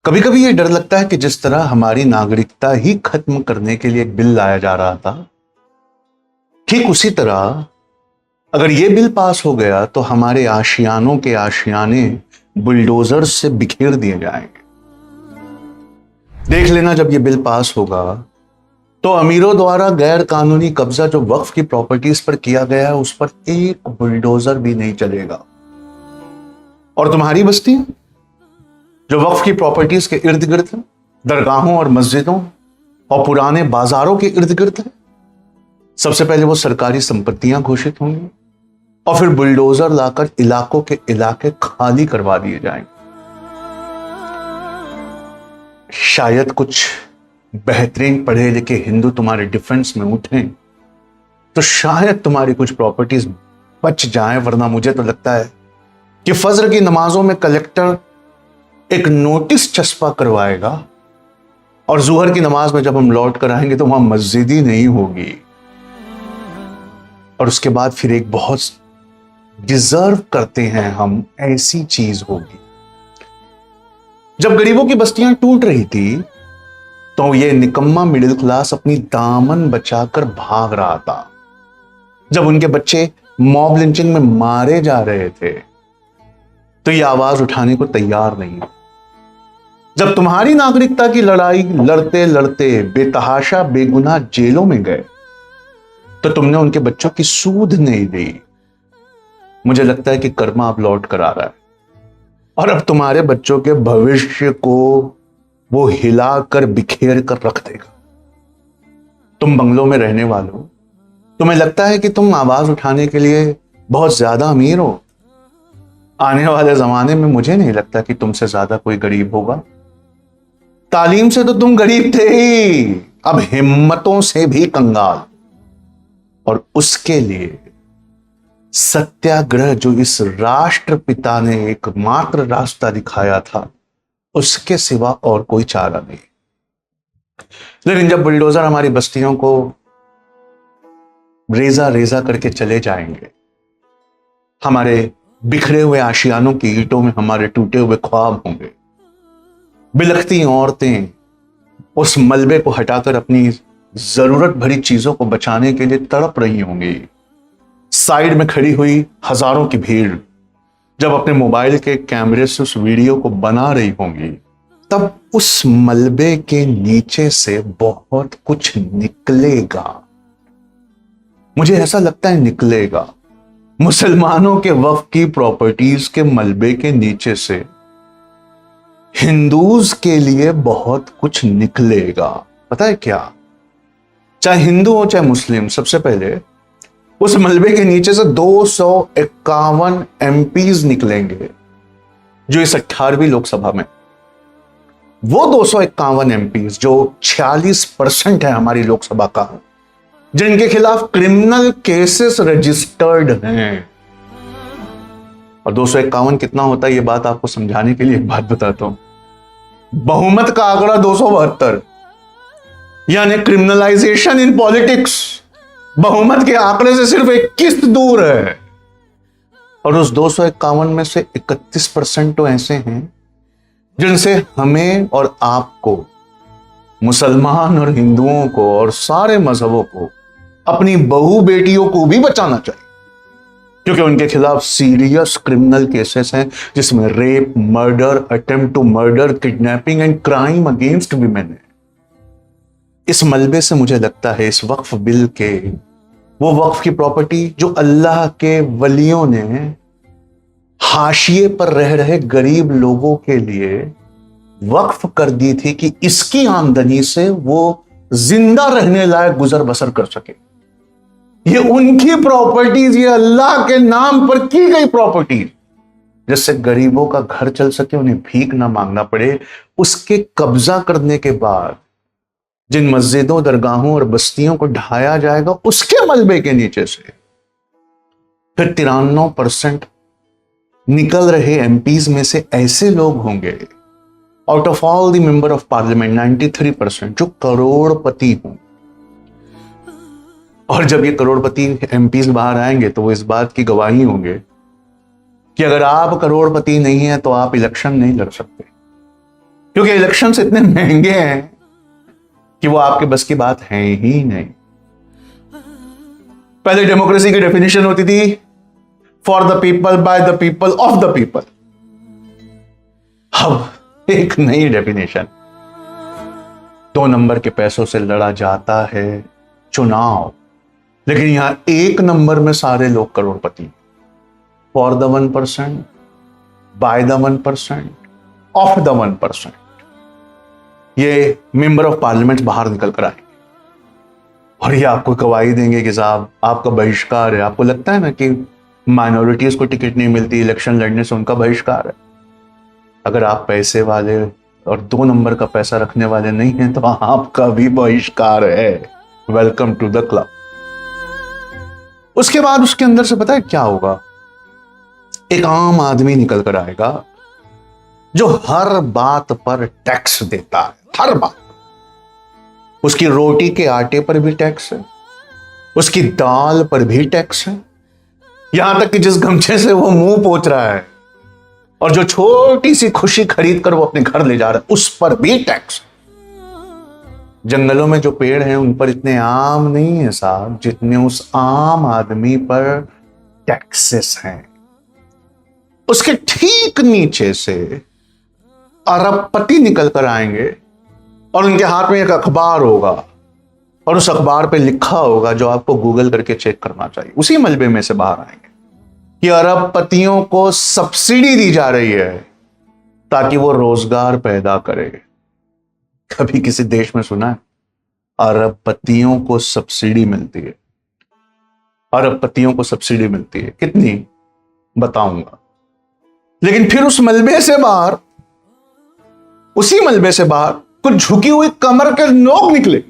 कभी कभी ये डर लगता है कि जिस तरह हमारी नागरिकता ही खत्म करने के लिए एक बिल लाया जा रहा था, ठीक उसी तरह अगर ये बिल पास हो गया तो हमारे आशियानों के आशियाने बुलडोजर से बिखेर दिए जाएंगे। देख लेना, जब ये बिल पास होगा तो अमीरों द्वारा गैर कानूनी कब्जा जो वक्फ की प्रॉपर्टीज पर किया गया है उस पर एक बुलडोजर भी नहीं चलेगा। और तुम्हारी बस्ती जो वक्फ की प्रॉपर्टीज के इर्द गिर्द है, दरगाहों और मस्जिदों और पुराने बाजारों के इर्द गिर्द है, सबसे पहले वो सरकारी संपत्तियां घोषित होंगी और फिर बुलडोजर लाकर इलाकों के इलाके खाली करवा दिए जाएंगे। शायद कुछ बेहतरीन पढ़े लिखे हिंदू तुम्हारे डिफेंस में उठें तो शायद तुम्हारी कुछ प्रॉपर्टीज बच जाएं, वरना मुझे तो लगता है कि फजर की नमाजों में कलेक्टर एक नोटिस चस्पा करवाएगा और जुहर की नमाज में जब हम लौट कर आएंगे तो वहां मस्जिद ही नहीं होगी। और उसके बाद फिर एक बहुत डिजर्व करते हैं हम ऐसी चीज होगी। जब गरीबों की बस्तियां टूट रही थी तो ये निकम्मा मिडिल क्लास अपनी दामन बचाकर भाग रहा था। जब उनके बच्चे मॉब लिंचिंग में मारे जा रहे थे तो ये आवाज उठाने को तैयार नहीं। जब तुम्हारी नागरिकता की लड़ाई लड़ते लड़ते बेतहाशा बेगुनाह जेलों में गए तो तुमने उनके बच्चों की सूध नहीं दी। मुझे लगता है कि कर्मा अब लौट कर आ रहा है और अब तुम्हारे बच्चों के भविष्य को वो हिलाकर बिखेर कर रख देगा। तुम बंगलों में रहने वालों, तुम्हें लगता है कि तुम आवाज उठाने के लिए बहुत ज्यादा अमीर हो। आने वाले जमाने में मुझे नहीं लगता कि तुमसे ज्यादा कोई गरीब होगा। तालीम से तो तुम गरीब थे ही, अब हिम्मतों से भी कंगाल। और उसके लिए सत्याग्रह जो इस राष्ट्रपिता ने एकमात्र रास्ता दिखाया था, उसके सिवा और कोई चारा नहीं। लेकिन जब बुलडोजर हमारी बस्तियों को रेजा रेजा करके चले जाएंगे, हमारे बिखरे हुए आशियानों की ईंटों में हमारे टूटे हुए ख्वाब होंगे। बिलखती औरतें उस मलबे को हटाकर अपनी जरूरत भरी चीजों को बचाने के लिए तड़प रही होंगी। साइड में खड़ी हुई हजारों की भीड़ जब अपने मोबाइल के कैमरे से उस वीडियो को बना रही होंगी, तब उस मलबे के नीचे से बहुत कुछ निकलेगा। मुझे ऐसा लगता है निकलेगा। मुसलमानों के वक्फ की प्रॉपर्टीज के मलबे के नीचे से हिंदूज के लिए बहुत कुछ निकलेगा। पता है क्या? चाहे हिंदू हो चाहे मुस्लिम, सबसे पहले उस मलबे के नीचे से 251 एमपीज निकलेंगे जो इस 18वीं लोकसभा में, वो 251 एमपीज जो 46% है हमारी लोकसभा का, जिनके खिलाफ क्रिमिनल केसेस रजिस्टर्ड हैं। और 251 कितना होता है, ये बात आपको समझाने के लिए एक बात बताता हूं। बहुमत का आंकड़ा 272, यानी क्रिमिनलाइजेशन इन पॉलिटिक्स बहुमत के आंकड़े से सिर्फ 21 दूर है। और उस 251 में से 31% तो ऐसे हैं जिनसे हमें और आपको, मुसलमान और हिंदुओं को और सारे मजहबों को, अपनी बहू बेटियों को भी बचाना चाहिए, क्योंकि उनके खिलाफ सीरियस क्रिमिनल केसेस हैं जिसमें rape, murder, attempt to murder, kidnapping and crime against women है। इस मलबे से मुझे लगता है इस वक्फ बिल के, वो वक्फ की प्रॉपर्टी जो अल्लाह के वलियों ने हाशिए पर रह रहे गरीब लोगों के लिए वक्फ कर दी थी कि इसकी आमदनी से वो जिंदा रहने लायक गुजर बसर कर सके। ये उनकी प्रॉपर्टीज, ये अल्लाह के नाम पर की गई प्रॉपर्टीज, जिससे गरीबों का घर चल सके, उन्हें भीख ना मांगना पड़े। उसके कब्जा करने के बाद जिन मस्जिदों, दरगाहों और बस्तियों को ढाया जाएगा, उसके मलबे के नीचे से फिर 93% निकल रहे एमपीज में से ऐसे लोग होंगे, out of all the member of parliament 93%, जो करोड़पति हों। और जब ये करोड़पति एमपीज बाहर आएंगे तो वो इस बात की गवाही होंगे कि अगर आप करोड़पति नहीं हैं तो आप इलेक्शन नहीं लड़ सकते। क्योंकि इलेक्शंस इतने महंगे हैं कि वो आपके बस की बात है ही नहीं। पहले डेमोक्रेसी की डेफिनेशन होती थी for the people, by the people, of the people. अब एक नई डेफिनेशन, 2 नंबर के पैसों से लड़ा जाता है चुनाव, लेकिन यहां 1 नंबर में सारे लोग करोड़पति। For the 1%, by the 1%, of the 1%। ये मेंबर ऑफ पार्लियामेंट बाहर निकल कर आएंगे और ये आपको गवाही देंगे कि साहब आपका बहिष्कार है। आपको लगता है ना कि माइनॉरिटीज को टिकट नहीं मिलती इलेक्शन लड़ने से, उनका बहिष्कार है। अगर आप पैसे वाले और 2 नंबर का पैसा रखने वाले नहीं हैं तो आपका भी बहिष्कार है। Welcome to the club. उसके बाद उसके अंदर से पता है क्या होगा? एक आम आदमी निकल कर आएगा जो हर बात पर टैक्स देता है, हर बात। उसकी रोटी के आटे पर भी टैक्स है, उसकी दाल पर भी टैक्स है, यहां तक कि जिस गमछे से वो मुंह पोंछ रहा है और जो छोटी सी खुशी खरीद कर वो अपने घर ले जा रहा है, उस पर भी टैक्स। जंगलों में जो पेड़ हैं उन पर इतने आम नहीं है साहब जितने उस आम आदमी पर टैक्सेस हैं। उसके ठीक नीचे से अरबपति निकल कर आएंगे और उनके हाथ में एक अखबार होगा और उस अखबार पे लिखा होगा, जो आपको गूगल करके चेक करना चाहिए, उसी मलबे में से बाहर आएंगे कि अरबपतियों को सब्सिडी दी जा रही है ताकि वो रोजगार पैदा करे। कभी किसी देश में सुना है अरबपतियों को सब्सिडी मिलती है? अरबपतियों को सब्सिडी मिलती है, कितनी बताऊंगा। लेकिन फिर उस मलबे से बाहर, उसी मलबे से बाहर कुछ झुकी हुई कमर के लोग निकले।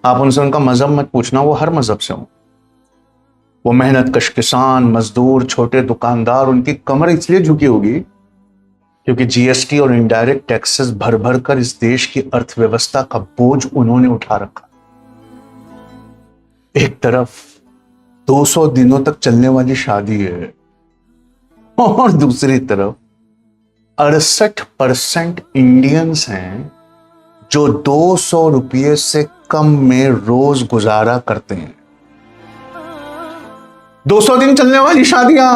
आप उनसे उनका मजहब मत पूछना, वो हर मजहब से हो। वो मेहनत कश किसान, मजदूर, छोटे दुकानदार, उनकी कमर इसलिए झुकी होगी क्योंकि जीएसटी और इनडायरेक्ट टैक्सेस भर भर कर इस देश की अर्थव्यवस्था का बोझ उन्होंने उठा रखा। एक तरफ 200 दिनों तक चलने वाली शादी है और दूसरी तरफ 68% इंडियंस हैं जो 200 रुपये से कम में रोज गुजारा करते हैं। 200 दिन चलने वाली शादियां,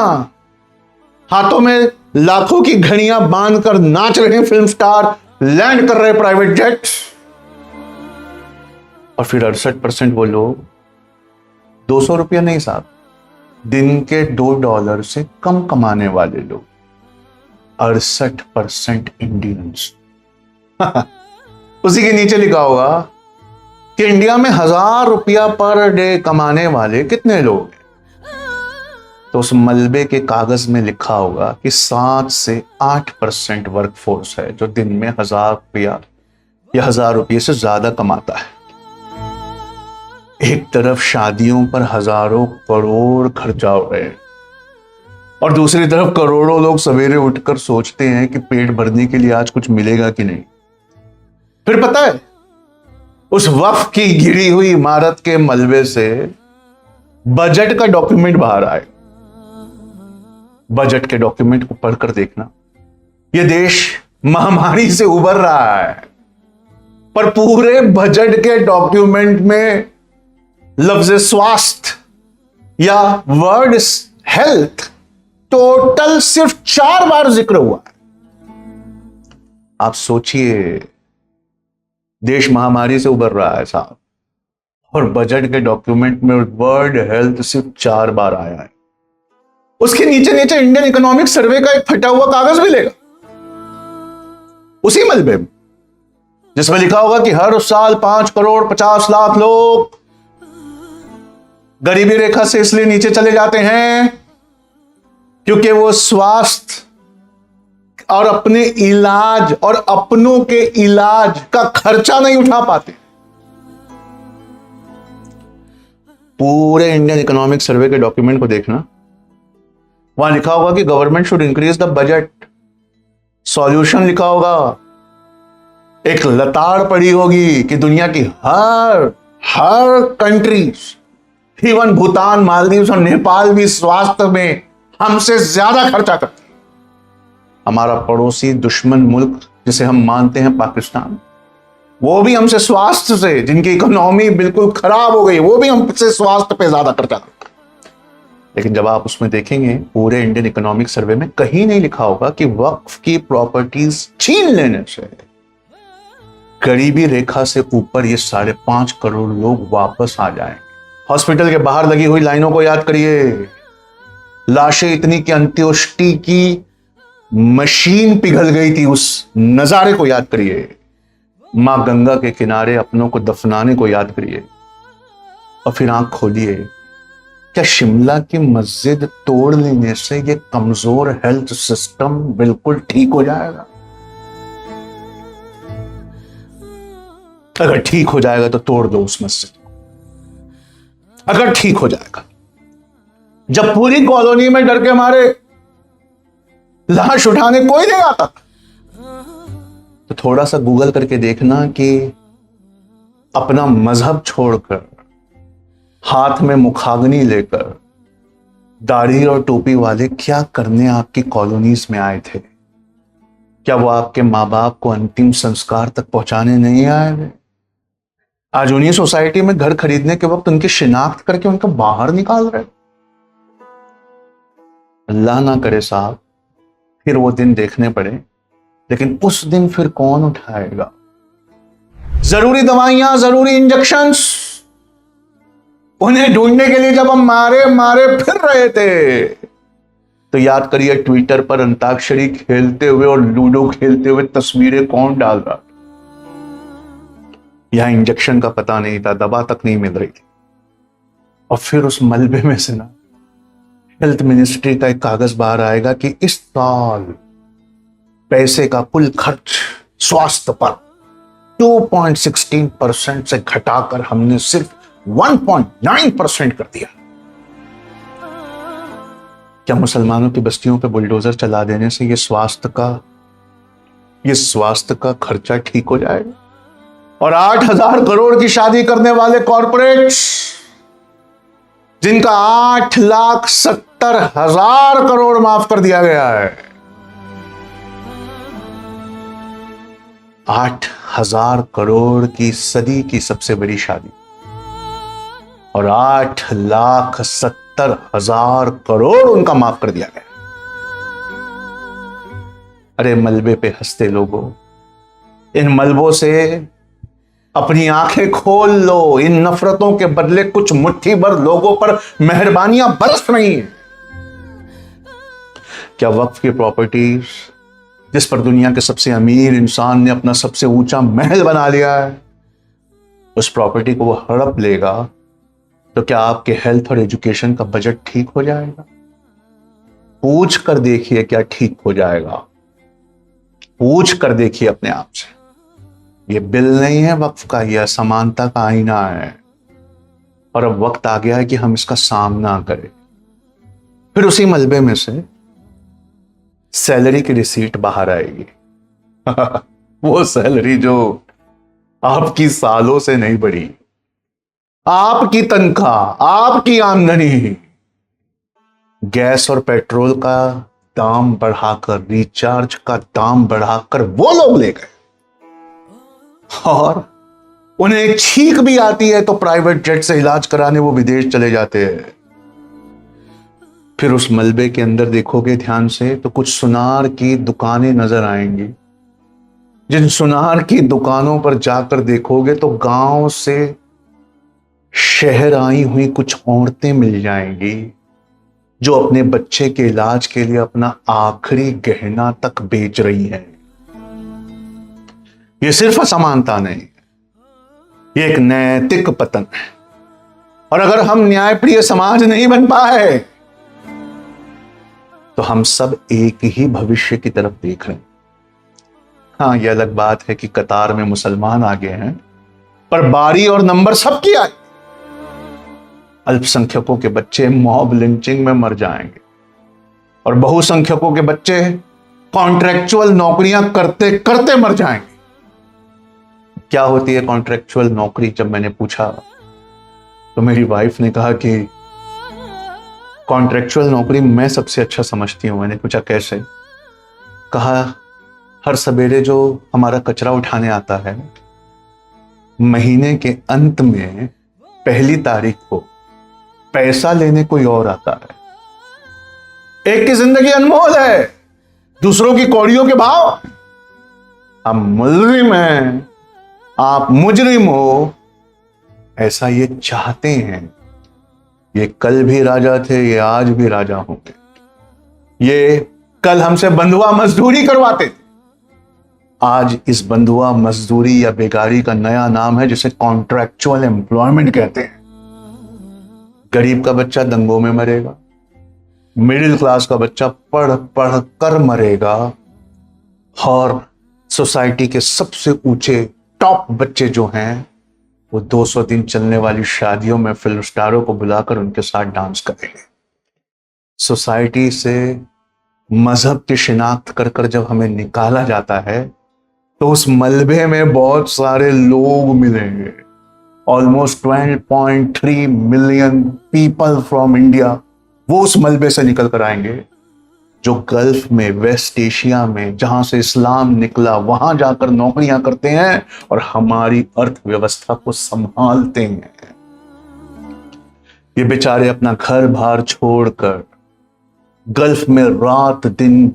हाथों में लाखों की घड़ियां बांधकर नाच रहे फिल्म स्टार, लैंड कर रहे प्राइवेट जेट्स, और फिर 68% वो लोग 200 रुपया नहीं साहब, दिन के $2 से कम कमाने वाले लोग। 68% इंडियंस। उसी के नीचे लिखा होगा कि इंडिया में 1000 रुपया पर डे कमाने वाले कितने लोग हैं। तो उस मलबे के कागज में लिखा होगा कि 7 से 8% वर्कफोर्स है जो दिन में 1000 रुपया या 1000 रुपये से ज्यादा कमाता है। एक तरफ शादियों पर हजारों करोड़ खर्चा हो रहे हैं और दूसरी तरफ करोड़ों लोग सवेरे उठकर सोचते हैं कि पेट भरने के लिए आज कुछ मिलेगा कि नहीं। फिर पता है, उस वक्फ की गिरी हुई इमारत के मलबे से बजट का डॉक्यूमेंट बाहर आए। बजट के डॉक्यूमेंट को पढ़कर देखना, यह देश महामारी से उबर रहा है, पर पूरे बजट के डॉक्यूमेंट में लफ्ज स्वास्थ्य या वर्ड हेल्थ टोटल सिर्फ 4 बार जिक्र हुआ है। आप सोचिए, देश महामारी से उबर रहा है साहब, और बजट के डॉक्यूमेंट में वर्ड हेल्थ सिर्फ 4 बार आया है। उसके नीचे नीचे इंडियन इकोनॉमिक सर्वे का एक फटा हुआ कागज मिलेगा उसी मलबे में, जिसमें लिखा होगा कि हर साल 5 करोड़ 50 लाख लोग गरीबी रेखा से इसलिए नीचे चले जाते हैं क्योंकि वो स्वास्थ्य और अपने इलाज और अपनों के इलाज का खर्चा नहीं उठा पाते। पूरे इंडियन इकोनॉमिक सर्वे के डॉक्यूमेंट को देखना, वहां लिखा होगा कि government should increase the budget. Solution लिखा होगा, एक लताड़ पड़ी होगी कि दुनिया की हर कंट्रीज, इवन भूटान, मालदीव और नेपाल भी स्वास्थ्य में हमसे ज्यादा खर्चा करती है। हमारा पड़ोसी दुश्मन मुल्क जिसे हम मानते हैं पाकिस्तान, वो भी हमसे स्वास्थ्य से, जिनकी इकोनॉमी बिल्कुल खराब हो गई, वो भी हमसे स्वास्थ्य पे ज्यादा खर्चा करता है। लेकिन जब आप उसमें देखेंगे पूरे इंडियन इकोनॉमिक सर्वे में कहीं नहीं लिखा होगा कि वक्फ की प्रॉपर्टीज छीन लेने से गरीबी रेखा से ऊपर ये 5.5 करोड़ लोग वापस आ जाएंगे। हॉस्पिटल के बाहर लगी हुई लाइनों को याद करिए, लाशें इतनी कि अंत्योष्टि की मशीन पिघल गई थी, उस नजारे को याद करिए। मां गंगा के किनारे अपनों को दफनाने को याद करिए और फिर आंख खोलिए, क्या शिमला की मस्जिद तोड़ लेने से ये कमजोर हेल्थ सिस्टम बिल्कुल ठीक हो जाएगा? अगर ठीक हो जाएगा तो तोड़ दो उस मस्जिद को। अगर ठीक हो जाएगा, जब पूरी कॉलोनी में डर के मारे लाश उठाने कोई नहीं आता, तो थोड़ा सा गूगल करके देखना कि अपना मजहब छोड़कर, हाथ में मुखाग्नि लेकर, दाढ़ी और टोपी वाले क्या करने आपकी कॉलोनीज में आए थे? क्या वो आपके मां बाप को अंतिम संस्कार तक पहुंचाने नहीं आए थे? आज उन्हीं सोसाइटी में घर खरीदने के वक्त उनकी शिनाख्त करके उनको बाहर निकाल रहे। अल्लाह ना करे साहब फिर वो दिन देखने पड़े, लेकिन उस दिन फिर कौन उठाएगा? जरूरी दवाइयां, जरूरी इंजेक्शंस, उन्हें ढूंढने के लिए जब हम मारे मारे फिर रहे थे, तो याद करिए ट्विटर पर अंताक्षरी खेलते हुए और लूडो खेलते हुए तस्वीरें कौन डाल रहा? यहां इंजेक्शन का पता नहीं था, दवा तक नहीं मिल रही थी, और फिर उस मलबे में से ना हेल्थ मिनिस्ट्री का एक कागज बाहर आएगा कि इस साल पैसे का कुल खर्च स्वास्थ्य पर 2.16% से घटाकर हमने सिर्फ 1.9% कर दिया। क्या मुसलमानों की बस्तियों पे बुलडोजर चला देने से ये स्वास्थ्य का खर्चा ठीक हो जाएगा? और 8,000 करोड़ की शादी करने वाले कॉरपोरेट्स, जिनका 8,70,000 करोड़ माफ कर दिया गया है, 8,000 करोड़ की सदी की सबसे बड़ी शादी, और 8,70,000 करोड़ उनका माफ कर दिया गया। अरे मलबे पे हंसते लोगों, इन मलबों से अपनी आंखें खोल लो। इन नफरतों के बदले कुछ मुट्ठी भर लोगों पर मेहरबानियां बरस रही हैं। क्या वक्फ की प्रॉपर्टीज, जिस पर दुनिया के सबसे अमीर इंसान ने अपना सबसे ऊंचा महल बना लिया है, उस प्रॉपर्टी को वो हड़प लेगा, तो क्या आपके हेल्थ और एजुकेशन का बजट ठीक हो जाएगा? पूछ कर देखिए क्या ठीक हो जाएगा। पूछ कर देखिए अपने आप से। ये बिल नहीं है वक्फ का, यह असमानता का आईना है, और अब वक्त आ गया है कि हम इसका सामना करें। फिर उसी मलबे में से सैलरी की रिसीट बाहर आएगी वो सैलरी जो आपकी सालों से नहीं बढ़ी, आपकी तनख्वाह, आपकी आमदनी, गैस और पेट्रोल का दाम बढ़ाकर, रिचार्ज का दाम बढ़ाकर वो लोग ले गए, और उन्हें छींक भी आती है तो प्राइवेट जेट से इलाज कराने वो विदेश चले जाते हैं। फिर उस मलबे के अंदर देखोगे ध्यान से तो कुछ सुनार की दुकानें नजर आएंगी। जिन सुनार की दुकानों पर जाकर देखोगे तो गांव से शहर आई हुई कुछ औरतें मिल जाएंगी, जो अपने बच्चे के इलाज के लिए अपना आखिरी गहना तक बेच रही हैं। ये सिर्फ असमानता नहीं, ये एक नैतिक पतन है। और अगर हम न्यायप्रिय समाज नहीं बन पाए तो हम सब एक ही भविष्य की तरफ देख रहे हैं। हाँ, यह अलग बात है कि कतार में मुसलमान आगे हैं, पर बारी और नंबर सबकी आई। अल्पसंख्यकों के बच्चे मॉब लिंचिंग में मर जाएंगे, और बहुसंख्यकों के बच्चे कॉन्ट्रैक्चुअल नौकरियां करते करते मर जाएंगे। क्या होती है कॉन्ट्रैक्चुअल नौकरी? जब मैंने पूछा तो मेरी वाइफ ने कहा कि कॉन्ट्रैक्चुअल नौकरी मैं सबसे अच्छा समझती हूं। मैंने पूछा कैसे? कहा हर सवेरे जो हमारा कचरा उठाने आता है, महीने के अंत में पहली तारीख को पैसा लेने कोई और आता है। एक की जिंदगी अनमोल है, दूसरों की कौड़ियों के भाव। हम मुजरिम हैं, आप मुजरिम हो, ऐसा ये चाहते हैं। ये कल भी राजा थे, ये आज भी राजा होंगे। ये कल हमसे बंधुआ मजदूरी करवाते थे, आज इस बंधुआ मजदूरी या बेकारी का नया नाम है जिसे कॉन्ट्रैक्चुअल एम्प्लॉयमेंट कहते हैं। गरीब का बच्चा दंगों में मरेगा, मिडिल क्लास का बच्चा पढ़ पढ़ कर मरेगा, और सोसाइटी के सबसे ऊंचे टॉप बच्चे जो हैं वो 200 दिन चलने वाली शादियों में फिल्म स्टारों को बुलाकर उनके साथ डांस करेंगे। सोसाइटी से मजहब की शिनाख्त कर कर जब हमें निकाला जाता है तो उस मलबे में बहुत सारे लोग मिलेंगे। Almost 12.3 million people from India वो उस मलबे से निकल कर आएंगे, जो गल्फ में, वेस्ट एशिया में, जहां से इस्लाम निकला, वहां जाकर नौकरियां करते हैं और हमारी अर्थव्यवस्था को संभालते हैं। ये बेचारे अपना घर बार छोड़कर गल्फ में रात दिन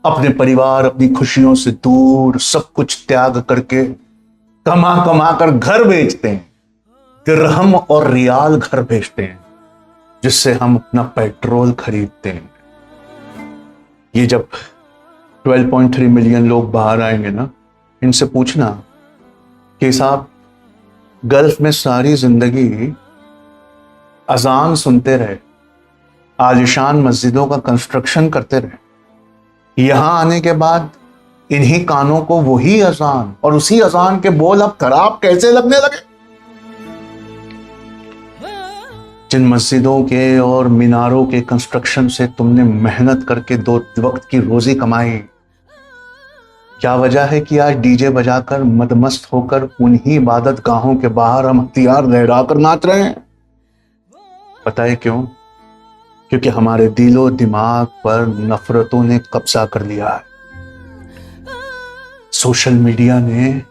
अपने परिवार, अपनी खुशियों से दूर सब कुछ त्याग करके कमा कमा कर घर बेचते हैं, दिरहम और रियाल घर बेचते हैं, जिससे हम अपना पेट्रोल खरीदते हैं। ये जब 12.3 मिलियन लोग बाहर आएंगे ना, इनसे पूछना कि साहब गल्फ में सारी जिंदगी अजान सुनते रहे, आलिशान मस्जिदों का कंस्ट्रक्शन करते रहे, यहां आने के बाद इन्हीं कानों को वही अजान और उसी अजान के बोल अब खराब कैसे लगने लगे? जिन मस्जिदों के और मीनारों के कंस्ट्रक्शन से तुमने मेहनत करके 2 वक्त की रोजी कमाई, क्या वजह है कि आज डीजे बजाकर मदमस्त होकर उन्हीं इबादत गाहों के बाहर हम हथियार लहराकर नाच रहे हैं? पता है क्यों? क्योंकि हमारे दिलो दिमाग पर नफरतों ने कब्जा कर लिया है। सोशल मीडिया ने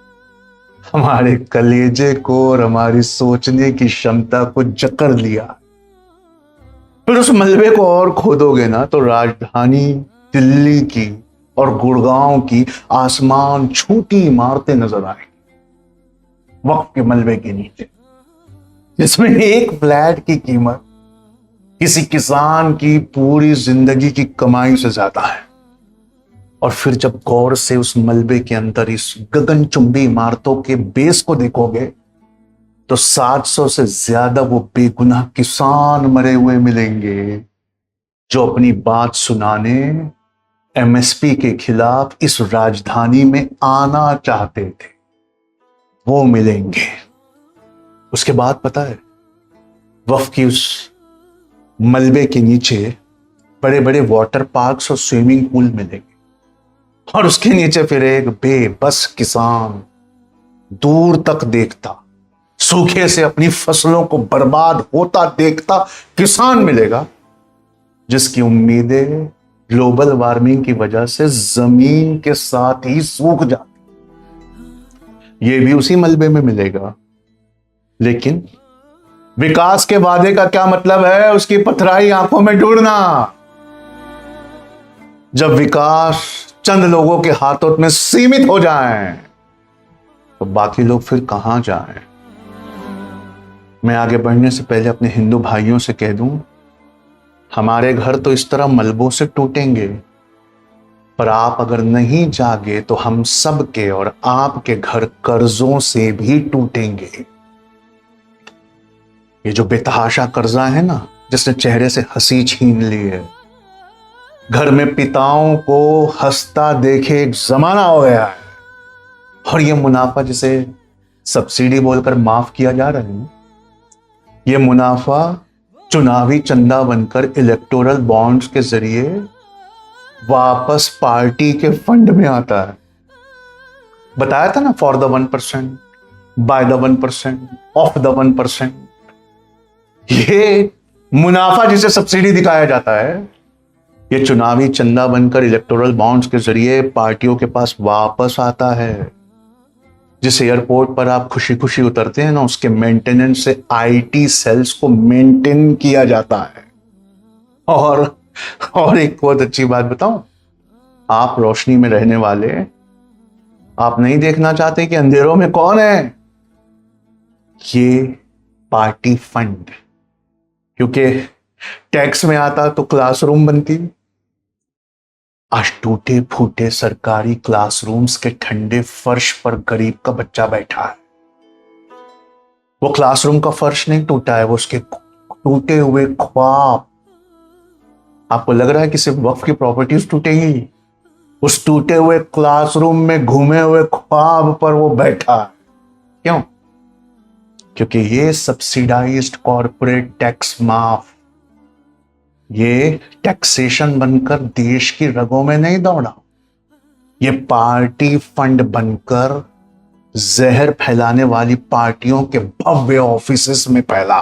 हमारे कलेजे को और हमारी सोचने की क्षमता को जकड़ लिया। फिर उस मलबे को और खोदोगे ना तो राजधानी दिल्ली की और गुड़गांव की आसमान छूटी इमारतें नजर आएंगी वक्त के मलबे के नीचे, जिसमें एक फ्लैट की कीमत किसी किसान की पूरी जिंदगी की कमाई से ज्यादा है। और फिर जब गौर से उस मलबे के अंदर इस गगनचुंबी इमारतों के बेस को देखोगे तो 700 से ज्यादा वो बेगुनाह किसान मरे हुए मिलेंगे, जो अपनी बात सुनाने एमएसपी के खिलाफ इस राजधानी में आना चाहते थे, वो मिलेंगे। उसके बाद पता है, वफ की उस मलबे के नीचे बड़े बड़े वाटर पार्क्स और स्विमिंग पूल मिलेंगे, और उसके नीचे फिर एक बेबस किसान दूर तक देखता, सूखे से अपनी फसलों को बर्बाद होता देखता किसान मिलेगा, जिसकी उम्मीदें ग्लोबल वार्मिंग की वजह से जमीन के साथ ही सूख जाती। ये भी उसी मलबे में मिलेगा। लेकिन विकास के वादे का क्या मतलब है उसकी पथराई आंखों में ढूंढना, जब विकास चंद लोगों के हाथों में सीमित हो जाए तो बाकी लोग फिर कहां जाएं? मैं आगे बढ़ने से पहले अपने हिंदू भाइयों से कह दूं, हमारे घर तो इस तरह मलबों से टूटेंगे, पर आप अगर नहीं जागे तो हम सब के और आपके घर कर्जों से भी टूटेंगे। ये जो बेतहाशा कर्जा है ना, जिसने चेहरे से हंसी छीन ली है, घर में पिताओं को हंसता देखे एक जमाना हो गया है, और ये मुनाफा जिसे सब्सिडी बोलकर माफ किया जा रहा है, ये मुनाफा चुनावी चंदा बनकर इलेक्टोरल बॉन्ड्स के जरिए वापस पार्टी के फंड में आता है। बताया था ना, for the 1%, by the 1%, of the 1%। ये मुनाफा जिसे सब्सिडी दिखाया जाता है, ये चुनावी चंदा बनकर इलेक्टोरल बॉन्ड्स के जरिए पार्टियों के पास वापस आता है। जिस एयरपोर्ट पर आप खुशी खुशी उतरते हैं ना, उसके मेंटेनेंस से आईटी सेल्स को मेंटेन किया जाता है। और एक बहुत अच्छी बात बताऊं, आप रोशनी में रहने वाले, आप नहीं देखना चाहते कि अंधेरों में कौन है। ये पार्टी फंड, क्योंकि टैक्स में आता तो क्लासरूम बनती। आज टूटे फूटे सरकारी क्लासरूम्स के ठंडे फर्श पर गरीब का बच्चा बैठा है। वो क्लासरूम का फर्श नहीं टूटा है, वो उसके टूटे हुए ख्वाब। आपको लग रहा है कि सिर्फ वक्फ की प्रॉपर्टीज टूटेगी? उस टूटे हुए क्लासरूम में घूमे हुए ख्वाब पर वो बैठा है। क्यों? क्योंकि ये सब्सिडाइज्ड कॉर्पोरेट टैक्स माफ, ये टैक्सेशन बनकर देश की रगों में नहीं दौड़ा, ये पार्टी फंड बनकर जहर फैलाने वाली पार्टियों के भव्य ऑफिसेस में फैला।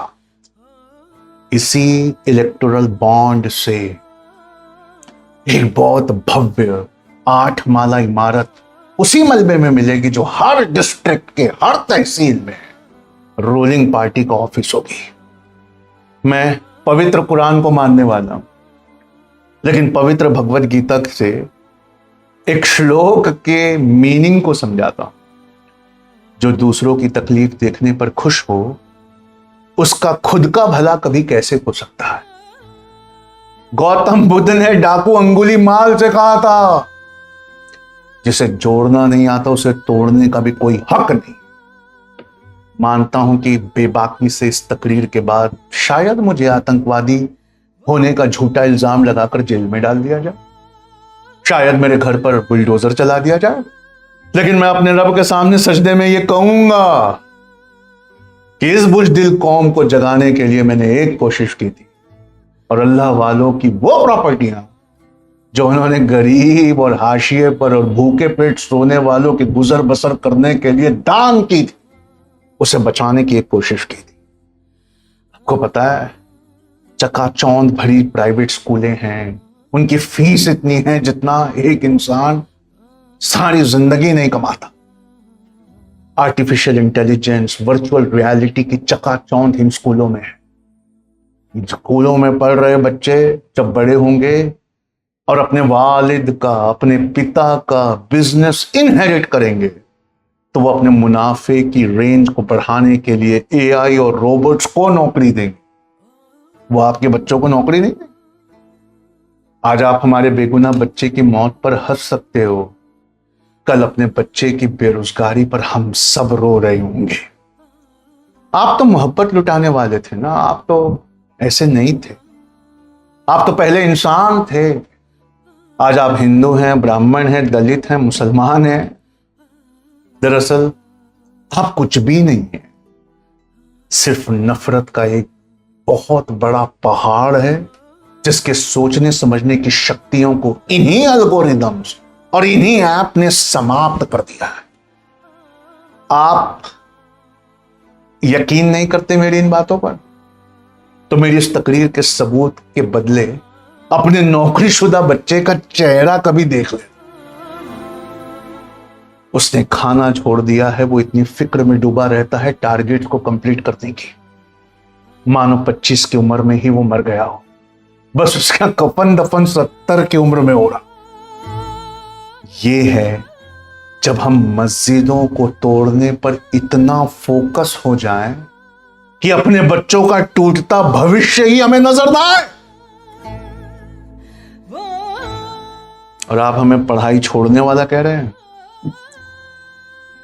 इसी इलेक्टोरल बॉन्ड से एक बहुत भव्य 8 माला इमारत उसी मलबे में मिलेगी जो हर डिस्ट्रिक्ट के हर तहसील में रूलिंग पार्टी का ऑफिस होगी। मैं पवित्र कुरान को मानने वाला हूं, लेकिन पवित्र भगवत गीता से एक श्लोक के मीनिंग को समझाता हूं। जो दूसरों की तकलीफ देखने पर खुश हो, उसका खुद का भला कभी कैसे हो सकता है। गौतम बुद्ध ने डाकू अंगुलीमाल से कहा था, जिसे जोड़ना नहीं आता उसे तोड़ने का भी कोई हक नहीं। मानता हूं कि बेबाकी से इस तकरीर के बाद शायद मुझे आतंकवादी होने का झूठा इल्जाम लगाकर जेल में डाल दिया जाए, शायद मेरे घर पर बुलडोजर चला दिया जाए, लेकिन मैं अपने रब के सामने सजदे में यह कहूंगा कि इस बुज़दिल कौम को जगाने के लिए मैंने एक कोशिश की थी, और अल्लाह वालों की वो प्रॉपर्टियां जो उन्होंने गरीब और हाशिए पर और भूखे पेट सोने वालों के गुजर बसर करने के लिए दान की थी, उसे बचाने की एक कोशिश की थी। आपको पता है, चकाचौंध भरी प्राइवेट स्कूलें हैं, उनकी फीस इतनी है जितना एक इंसान सारी जिंदगी नहीं कमाता। आर्टिफिशियल इंटेलिजेंस, वर्चुअल रियलिटी की चकाचौंध इन स्कूलों में है। स्कूलों में पढ़ रहे बच्चे जब बड़े होंगे और अपने वालिद का, अपने पिता का बिजनेस इनहेरिट करेंगे, तो वो अपने मुनाफे की रेंज को बढ़ाने के लिए एआई और रोबोट्स को नौकरी देंगे। वो आपके बच्चों को नौकरी नहीं देंगे। आज आप हमारे बेगुनाह बच्चे की मौत पर हंस सकते हो, कल अपने बच्चे की बेरोजगारी पर हम सब रो रहे होंगे। आप तो मोहब्बत लुटाने वाले थे ना, आप तो ऐसे नहीं थे। आप तो पहले इंसान थे। आज आप हिंदू हैं, ब्राह्मण हैं, दलित हैं, मुसलमान हैं। दरअसल आप कुछ भी नहीं है, सिर्फ नफरत का एक बहुत बड़ा पहाड़ है, जिसके सोचने समझने की शक्तियों को इन्हीं एल्गोरिदम्स और इन्हीं ऐप ने समाप्त कर दिया है। आप यकीन नहीं करते मेरी इन बातों पर, तो मेरी इस तकरीर के सबूत के बदले अपने नौकरीशुदा बच्चे का चेहरा कभी देख ले। उसने खाना छोड़ दिया है, वो इतनी फिक्र में डूबा रहता है टारगेट को कंप्लीट करने की, मानो 25 की उम्र में ही वो मर गया हो, बस उसका कफन दफन 70 की उम्र में हो रहा। ये है जब हम मस्जिदों को तोड़ने पर इतना फोकस हो जाए कि अपने बच्चों का टूटता भविष्य ही हमें नजर ना आए। और आप हमें पढ़ाई छोड़ने वाला कह रहे हैं।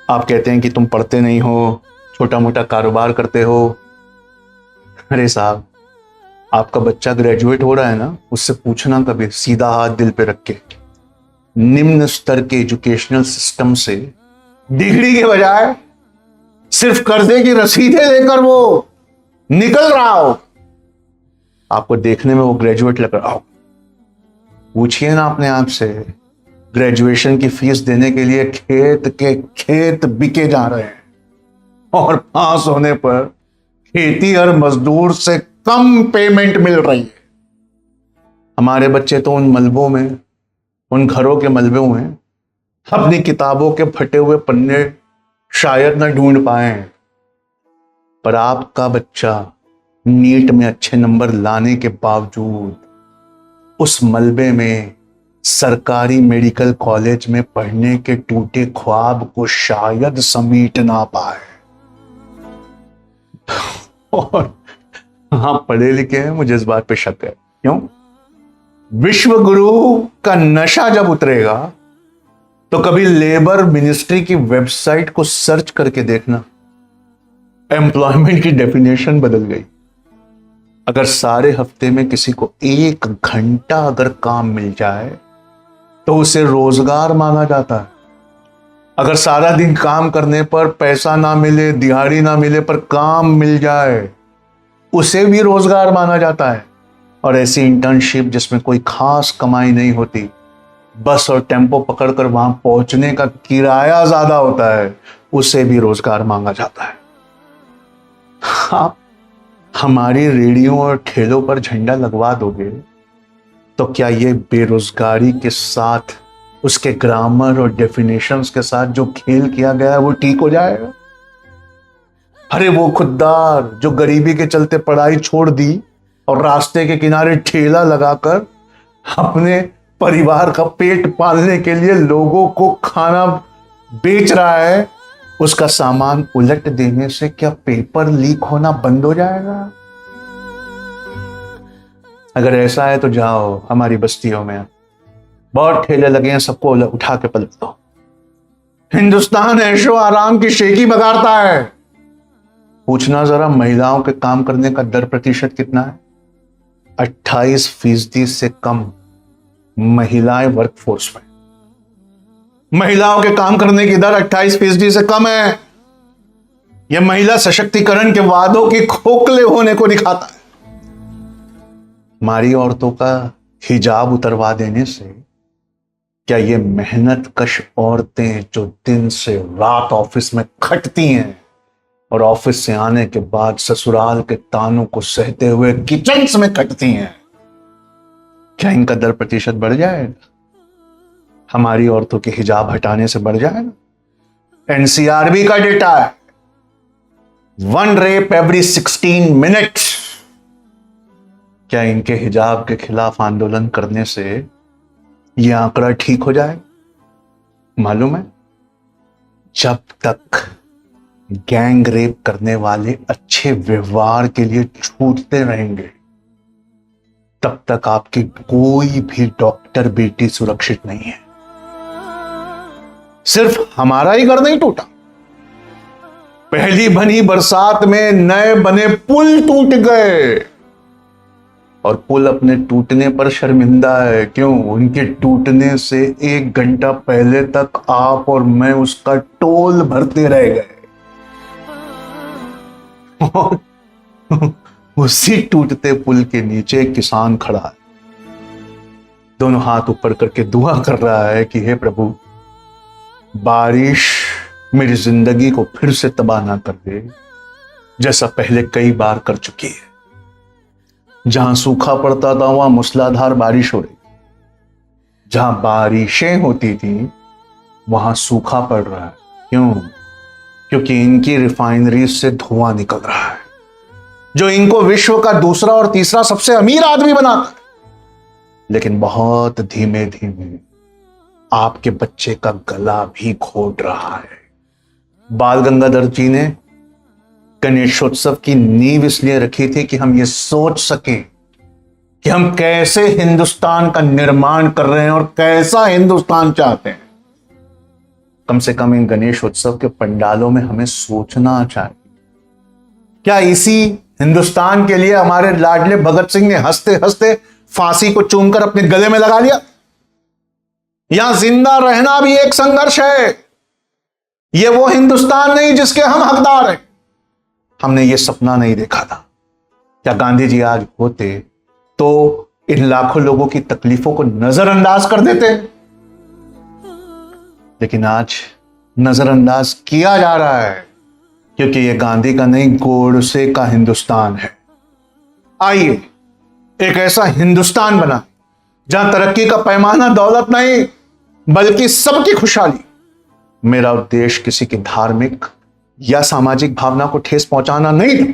आप कहते हैं कि तुम पढ़ते नहीं हो, छोटा मोटा कारोबार करते हो। अरे साहब, आपका बच्चा ग्रेजुएट हो रहा है ना, उससे पूछना कभी सीधा हाथ दिल पे रख के, निम्न स्तर के एजुकेशनल सिस्टम से डिग्री के बजाय सिर्फ कर्जे की रसीदें लेकर वो निकल रहा हो, आपको देखने में वो ग्रेजुएट लग रहा हो। पूछिए ना अपने आप से, ग्रेजुएशन की फीस देने के लिए खेत के खेत बिके जा रहे हैं, और पास होने पर खेती और मजदूर से कम पेमेंट मिल रही है। हमारे बच्चे तो उन मलबों में, उन घरों के मलबों में अपनी किताबों के फटे हुए पन्ने शायद न ढूंढ पाए, पर आपका बच्चा नीट में अच्छे नंबर लाने के बावजूद उस मलबे में सरकारी मेडिकल कॉलेज में पढ़ने के टूटे ख्वाब को शायद समेट ना पाए। और हाँ, पढ़े लिखे हैं, मुझे इस बात पे शक है। क्यों? विश्व गुरु का नशा जब उतरेगा तो कभी लेबर मिनिस्ट्री की वेबसाइट को सर्च करके देखना, एम्प्लॉयमेंट की डेफिनेशन बदल गई। अगर सारे हफ्ते में किसी को 1 घंटा अगर काम मिल जाए तो उसे रोजगार माना जाता है। अगर सारा दिन काम करने पर पैसा ना मिले, दिहाड़ी ना मिले, पर काम मिल जाए, उसे भी रोजगार माना जाता है। और ऐसी इंटर्नशिप जिसमें कोई खास कमाई नहीं होती, बस और टेम्पो पकड़कर वहां पहुंचने का किराया ज्यादा होता है, उसे भी रोजगार मांगा जाता है। आप हमारी रेडियो और ठेलों पर झंडा लगवा दोगे तो क्या ये बेरोजगारी के साथ, उसके ग्रामर और डेफिनेशंस के साथ जो खेल किया गया है वो ठीक हो जाएगा? अरे वो खुददार जो गरीबी के चलते पढ़ाई छोड़ दी और रास्ते के किनारे ठेला लगाकर अपने परिवार का पेट पालने के लिए लोगों को खाना बेच रहा है, उसका सामान उलट देने से क्या पेपर लीक होना बंद हो जाएगा? अगर ऐसा है तो जाओ हमारी बस्तियों में, बहुत ठेले लगे हैं, सबको उठा के पलट दो। हिंदुस्तान ऐशो आराम की शेखी बगाड़ता है। पूछना जरा, महिलाओं के काम करने का दर प्रतिशत कितना है? 28% से कम महिलाएं वर्कफोर्स में। महिलाओं के काम करने की दर 28% से कम है। यह महिला सशक्तिकरण के वादों के खोखले होने को दिखाता है। हमारी औरतों का हिजाब उतरवा देने से क्या ये मेहनत कश औरतें जो दिन से रात ऑफिस में खटती हैं और ऑफिस से आने के बाद ससुराल के तानों को सहते हुए किचन्स में खटती हैं, क्या इनका दर प्रतिशत बढ़ जाएगा? हमारी औरतों के हिजाब हटाने से बढ़ जाएगा? एनसीआरबी का डेटा है, 1 रेप एवरी 16 मिनट्स। क्या इनके हिजाब के खिलाफ आंदोलन करने से यह आंकड़ा ठीक हो जाए? मालूम है, जब तक गैंग रेप करने वाले अच्छे व्यवहार के लिए छूटते रहेंगे, तब तक आपकी कोई भी डॉक्टर बेटी सुरक्षित नहीं है। सिर्फ हमारा ही घर नहीं टूटा, पहली बनी बरसात में नए बने पुल टूट गए, और पुल अपने टूटने पर शर्मिंदा है। क्यों? उनके टूटने से 1 घंटा पहले तक आप और मैं उसका टोल भरते रह गए। उसी टूटते पुल के नीचे एक किसान खड़ा है, दोनों हाथ ऊपर करके दुआ कर रहा है कि हे प्रभु, बारिश मेरी जिंदगी को फिर से तबाह ना कर दे, जैसा पहले कई बार कर चुकी है। जहां सूखा पड़ता था वहां मूसलाधार बारिश हो रही, जहां बारिशें होती थी वहां सूखा पड़ रहा है। क्यों? क्योंकि इनकी रिफाइनरी से धुआं निकल रहा है, जो इनको विश्व का दूसरा और तीसरा सबसे अमीर आदमी बनाता है। लेकिन बहुत धीमे धीमे आपके बच्चे का गला भी घोट रहा है। बाल गंगाधर जी ने गणेशोत्सव की नींव इसलिए रखी थी कि हम ये सोच सकें कि हम कैसे हिंदुस्तान का निर्माण कर रहे हैं और कैसा हिंदुस्तान चाहते हैं। कम से कम इन गणेशोत्सव के पंडालों में हमें सोचना चाहिए, क्या इसी हिंदुस्तान के लिए हमारे लाडले भगत सिंह ने हंसते हंसते फांसी को चूमकर अपने गले में लगा लिया? यहां जिंदा रहना भी एक संघर्ष है। यह वो हिंदुस्तान नहीं जिसके हम हकदार हैं। हमने ये सपना नहीं देखा था। क्या गांधी जी आज होते तो इन लाखों लोगों की तकलीफों को नजरअंदाज कर देते? लेकिन आज नजरअंदाज किया जा रहा है, क्योंकि यह गांधी का नहीं, गोडसे का हिंदुस्तान है। आइए एक ऐसा हिंदुस्तान बना जहां तरक्की का पैमाना दौलत नहीं बल्कि सबकी खुशहाली। मेरा उद्देश्य किसी की धार्मिक या सामाजिक भावना को ठेस पहुंचाना नहीं था।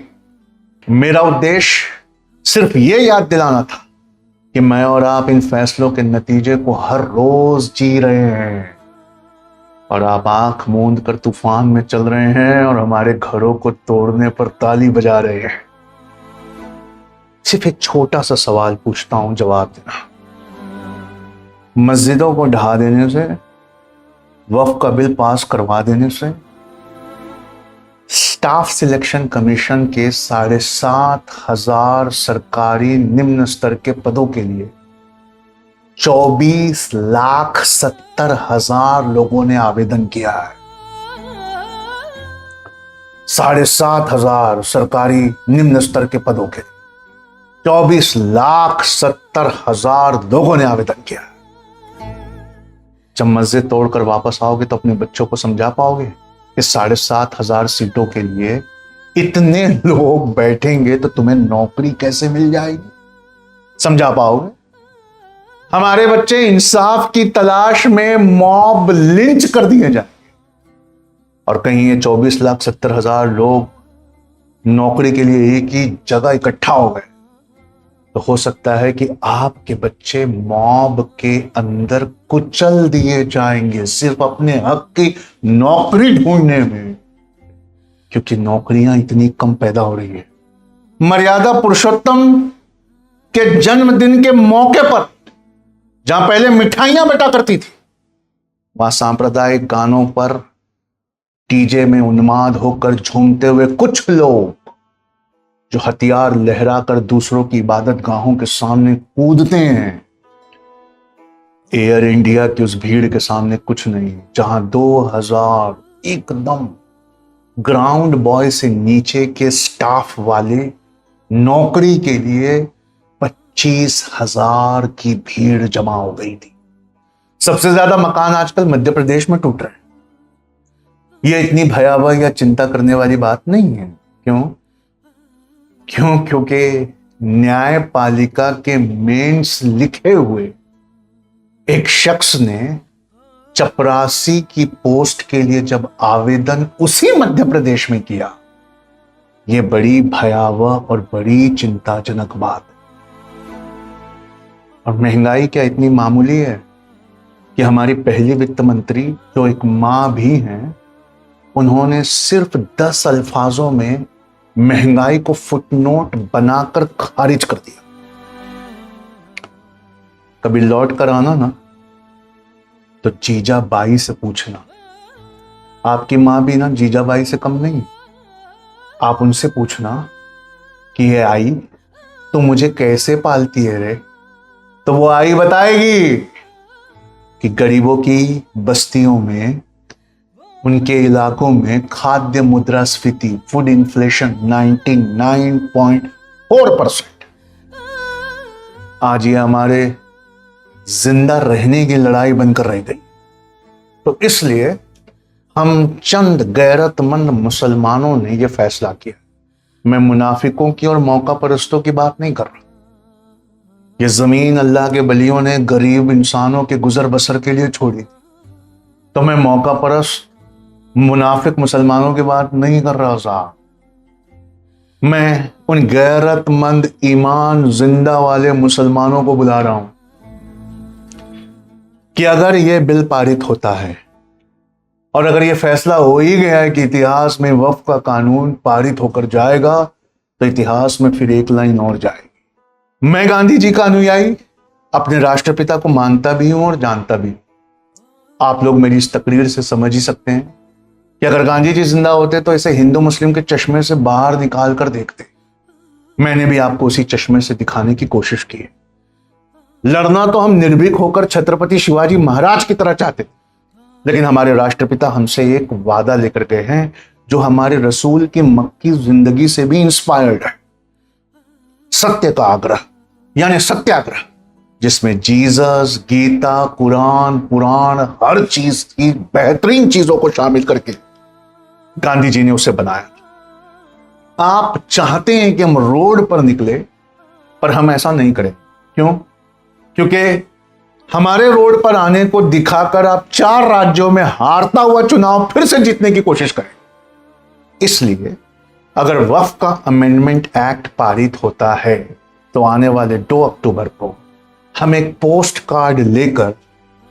मेरा उद्देश्य सिर्फ यह याद दिलाना था कि मैं और आप इन फैसलों के नतीजे को हर रोज जी रहे हैं, और आप आंख मूंद कर तूफान में चल रहे हैं और हमारे घरों को तोड़ने पर ताली बजा रहे हैं। सिर्फ एक छोटा सा सवाल पूछता हूं, जवाब देना। मस्जिदों को ढहा देने से, वक्फ का बिल पास करवा देने से, स्टाफ सिलेक्शन कमीशन के 7,500 सरकारी निम्न स्तर के पदों के लिए 24,70,000 लोगों ने आवेदन किया है। 7,500 सरकारी निम्न स्तर के पदों के लिए 24,70,000 लोगों ने आवेदन किया है। जब मस्जिद तोड़कर वापस आओगे तो अपने बच्चों को समझा पाओगे कि 7,500 सीटों के लिए इतने लोग बैठेंगे तो तुम्हें नौकरी कैसे मिल जाएगी? समझा पाओगे? हमारे बच्चे इंसाफ की तलाश में मॉब लिंच कर दिए जाएंगे, और कहीं ये 24,70,000 लोग नौकरी के लिए एक ही जगह इकट्ठा हो गए तो हो सकता है कि आपके बच्चे मॉब के अंदर कुचल दिए जाएंगे सिर्फ अपने हक की नौकरी ढूंढने में, क्योंकि नौकरियां इतनी कम पैदा हो रही है। मर्यादा पुरुषोत्तम के जन्मदिन के मौके पर जहां पहले मिठाइयां बटा करती थी, वहां सांप्रदायिक गानों पर डीजे में उन्माद होकर झूमते हुए कुछ लोग जो हथियार लहराकर दूसरों की इबादत गाहों के सामने कूदते हैं, एयर इंडिया की उस भीड़ के सामने कुछ नहीं, जहां 2,000 एकदम ग्राउंड बॉय से नीचे के स्टाफ वाले नौकरी के लिए 25,000 की भीड़ जमा हो गई थी। सबसे ज्यादा मकान आजकल मध्य प्रदेश में टूट रहे हैं। यह इतनी भयावह या चिंता करने वाली बात नहीं है। क्योंकि न्यायपालिका के मेंस लिखे हुए एक शख्स ने चपरासी की पोस्ट के लिए जब आवेदन उसी मध्य प्रदेश में किया, यह बड़ी भयावह और बड़ी चिंताजनक बात है। और महंगाई क्या इतनी मामूली है कि हमारी पहली वित्त मंत्री जो एक मां भी हैं, उन्होंने सिर्फ 10 अल्फाजों में महंगाई को फुटनोट बनाकर खारिज कर दिया। कभी लौट कर आना ना तो जीजाबाई से पूछना। आपकी मां भी ना जीजाबाई से कम नहीं। आप उनसे पूछना कि ये आई तो मुझे कैसे पालती है रे, तो वो आई बताएगी कि गरीबों की बस्तियों में, उनके इलाकों में खाद्य मुद्रास्फीति, फूड इन्फ्लेशन 99.4%। आज ये हमारे जिंदा रहने की लड़ाई बनकर रह गई। तो इसलिए हम चंद गैरतमंद मुसलमानों ने यह फैसला किया। मैं मुनाफिकों की और मौका परस्तों की बात नहीं कर रहा। ये जमीन अल्लाह के बलियों ने गरीब इंसानों के गुजर बसर के लिए छोड़ी, तो मैं मौका परस्त मुनाफिक मुसलमानों की बात नहीं कर रहा साहब। मैं उन गैरतमंद ईमान जिंदा वाले मुसलमानों को बुला रहा हूं कि अगर यह बिल पारित होता है और अगर यह फैसला हो ही गया है कि इतिहास में वक्फ का कानून पारित होकर जाएगा, तो इतिहास में फिर एक लाइन और जाएगी। मैं गांधी जी का अनुयायी, अपने राष्ट्रपिता को मानता भी हूं और जानता भी। आप लोग मेरी इस तकरीर से समझ ही सकते हैं कि अगर गांधी जी जिंदा होते तो इसे हिंदू मुस्लिम के चश्मे से बाहर निकाल कर देखते। मैंने भी आपको उसी चश्मे से दिखाने की कोशिश की है। लड़ना तो हम निर्भीक होकर छत्रपति शिवाजी महाराज की तरह चाहते, लेकिन हमारे राष्ट्रपिता हमसे एक वादा लेकर गए हैं जो हमारे रसूल की मक्की जिंदगी से भी इंस्पायर्ड है। सत्य का आग्रह यानी सत्याग्रह, जिसमें जीसस, गीता, कुरान, पुराण, हर चीज की बेहतरीन चीजों को शामिल करके गांधी जी ने उसे बनाया। आप चाहते हैं कि हम रोड पर निकले, पर हम ऐसा नहीं करें। क्यों? क्योंकि हमारे रोड पर आने को दिखाकर आप 4 राज्यों में हारता हुआ चुनाव फिर से जीतने की कोशिश करें। इसलिए अगर वक्फ का अमेंडमेंट एक्ट पारित होता है तो आने वाले 2 अक्टूबर को हम एक पोस्ट कार्ड लेकर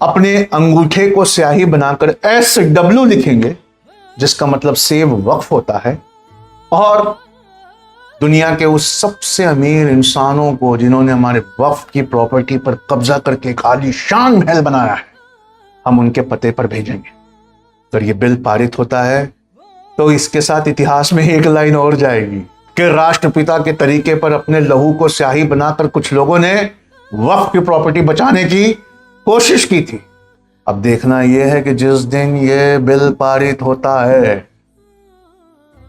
अपने अंगूठे को स्याही बनाकर SW लिखेंगे, जिसका मतलब सेव वक्फ होता है, और दुनिया के उस सबसे अमीर इंसानों को जिन्होंने हमारे वक्फ की प्रॉपर्टी पर कब्जा करके एक आलीशान महल बनाया है, हम उनके पते पर भेजेंगे। अगर ये बिल पारित होता है तो इसके साथ इतिहास में एक लाइन और जाएगी कि राष्ट्रपिता के तरीके पर अपने लहू को स्याही बनाकर कुछ लोगों ने वक्फ की प्रॉपर्टी बचाने की कोशिश की थी। अब देखना यह है कि जिस दिन यह बिल पारित होता है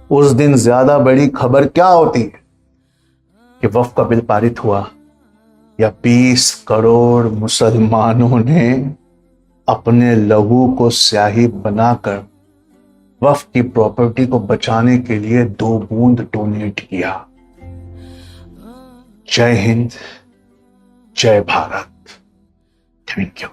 उस दिन ज्यादा बड़ी खबर क्या होती है कि वक्फ का बिल पारित हुआ या 20 करोड़ मुसलमानों ने अपने लहू को स्याही बनाकर वक्फ की प्रॉपर्टी को बचाने के लिए 2 बूंद डोनेट किया। जय हिंद, जय भारत। Thank you.